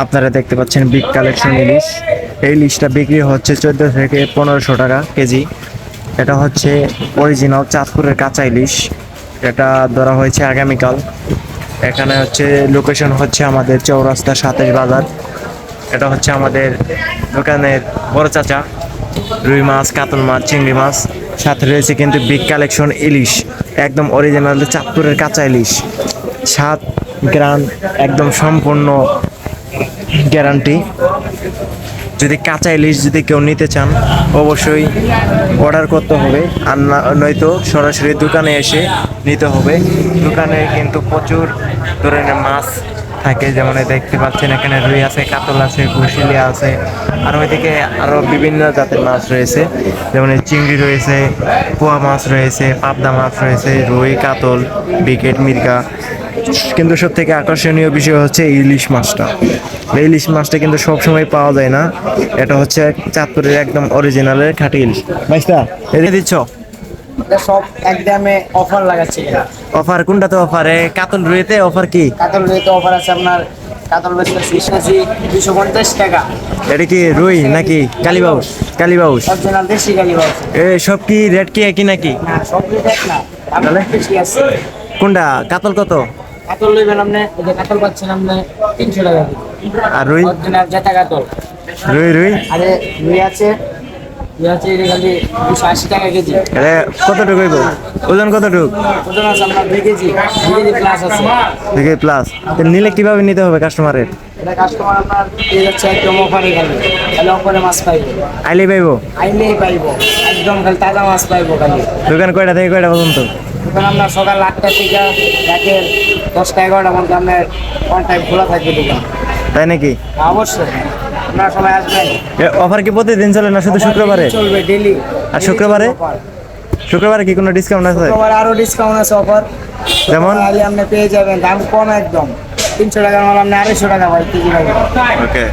আপনারা দেখতে পাচ্ছেন বিগ কালেকশন ইলিশ। এই ইলিশটা বিক্রি হচ্ছে 14 থেকে 1500 টাকা কেজি। এটা হচ্ছে অরিজিনাল চাঁদপুরের কাঁচা ইলিশ। এটা ধরা হয়েছে আগামীকাল। এখানে হচ্ছে লোকেশন হচ্ছে আমাদের চৌরাস্তা 27 বাজার। এটা হচ্ছে আমাদের দোকানের বড় চাচা। রুই মাছ, কাতল মাছ, চিংড়ি মাছ, সাথে রয়েছে কিন্তু বিগ কালেকশন ইলিশ, একদম অরিজিনাল চাঁদপুরের কাঁচা ইলিশ। স্বাদ গ্রান একদম সম্পূর্ণ গ্যারান্টি। যদি কাঁচা ইলিশ যদি কেউ নিতে চান অবশ্যই অর্ডার করতে হবে, আর নয়তো সরাসরি দোকানে এসে নিতে হবে। দোকানে কিন্তু প্রচুর ধরনের মাছ থাকে, যেমন দেখতে পাচ্ছেন এখানে রুই আছে, কাতল আছে, কুশিলি আছে, আর ওইদিকে আরও বিভিন্ন জাতের মাছ রয়েছে, যেমন চিংড়ি রয়েছে, পোয়া মাছ রয়েছে, পাবদা মাছ রয়েছে, রুই, কাতল, বিকেট, মির্গা। কিন্তু সব থেকে আকর্ষণীয় বিষয় হচ্ছে ইলিশ মাছটা। এই ইলিশ মাছটা কিন্তু সবসময় পাওয়া যায় না। এটা হচ্ছে চাঁদপুরের একদম অরিজিনালের খাঁটি ইলিশ। ভাইস্তা এটা দিচ্ছ এটা সব একদমে অফার লাগাচ্ছে। অফার? কোনটাতে অফার? কাতল রুইতে অফার কি? কাতল রুইতে অফার আছে আপনার, কাতল বেচলে 250 টাকা। এটা কি রুই নাকি কালীবাউস? কালীবাউস অরিজিনাল দেশি কালীবাউস। সব কি রেট কি একই নাকি? না সব রেট এক না, তাহলে বেশি আছে। কোনটা কাতল কত? কাতল লইবেন আপনি, এই যে কাতল পাচ্ছেন আপনি 300 টাকা কেজি। আর রুই? অরিজিনাল জেতা কাতল। রুই রুই আরে রুই আছে, রুই আছে এটা খালি 280 টাকা কেজি। এটা কতটুকু হইব? ওজন কতটুকু? ওজন আছে আপনার 2 কেজি, 2 কেজি প্লাস আছে। দেখে প্লাস। নিলে কিভাবে নিতে হবে কাস্টমারের? এটা কাস্টমার আপনার পেয়ে যাচ্ছে একদম অফারে, খালি খালি অফারে মাছ পাইবে। আইলে পাইবো? আইলেই পাইবো, একদম খালি তাজা মাছ পাইবো খালি। দোকান কয়টা থেকে কয়টা পর্যন্ত? দোকান আপনার সকাল 8টা থেকে রাতের 10টা 11টার মধ্যে আপনার অন টাইম খোলা থাকবে দোকান। তাই নাকি? অবশ্যই আপনারা সবাই আসবেন। অফার কি প্রতিদিন চলে না শুধু শুক্রবারে? চলবে ডেলি। আর শুক্রবারে? শুক্রবারে কি কোনো ডিসকাউন্ট আছে? শুক্রবার আরো ডিসকাউন্ট আছে অফার। যেমন? তাহলে আপনি পেয়ে যাবেন দাম কম একদম। 300 টাকার মাল আপনি 250 টাকা ভাই কেজি পাবেন। ওকে।